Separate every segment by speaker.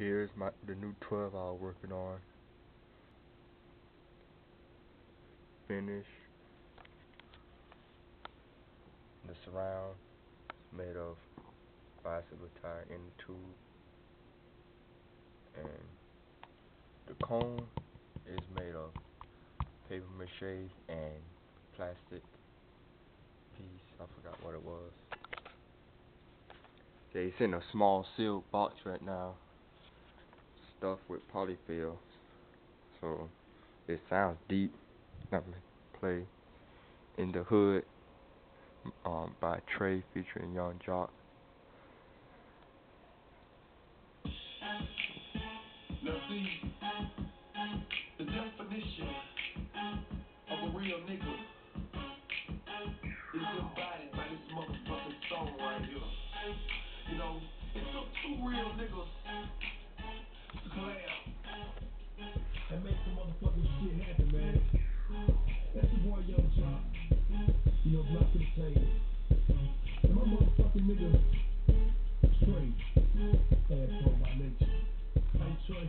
Speaker 1: Here's the new 12 I was working on. Finish. The surround made of bicycle tire in the tube, and the cone is made of paper mache and plastic piece. I forgot what it was. Okay, it's in a small sealed box right now, stuffed with polyfill. So it sounds deep. Let me play In the Hood by Trey featuring Young Jock.
Speaker 2: Now see, the definition of a real nigga is embodied by this motherfucking song right here. You know, it took two real niggas to collab and make some motherfucking shit happen, man. That's your boy Young Jock. You know, Block Entertainment. And my motherfucking nigga, Trey, asshole by nature. Hey, Trey,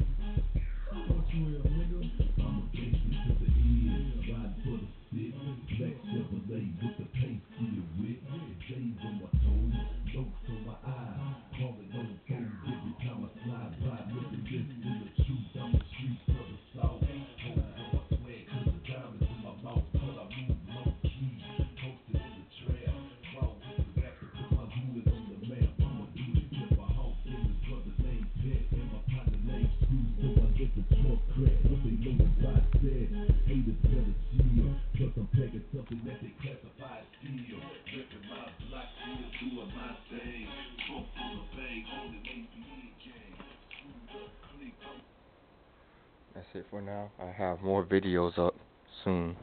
Speaker 2: what you real, nigga? I'm a gangster to the end, ride for the stick. Black Chevrolet with the paint still wet. J's on my toes, jokes on my eyes. Calling on phones every time I slide by. Looking this in the truth, I'm the streets of the South. Holding on my swag, cause the diamonds in my mouth. But I move low key, posted in the trap. Proud with the rap to put my hood on the map. I'ma do this if my house in his brother named Pet. And my partner named Screw, so I get the trunk crack. What they know about that? Haters better chill. Plus I'm packing something that they classify as steel. Ripping my block, still doing my thing. Trunk full of bang, holding ABE gang. Screwed up, click.
Speaker 1: That's it for now. I have more videos up soon.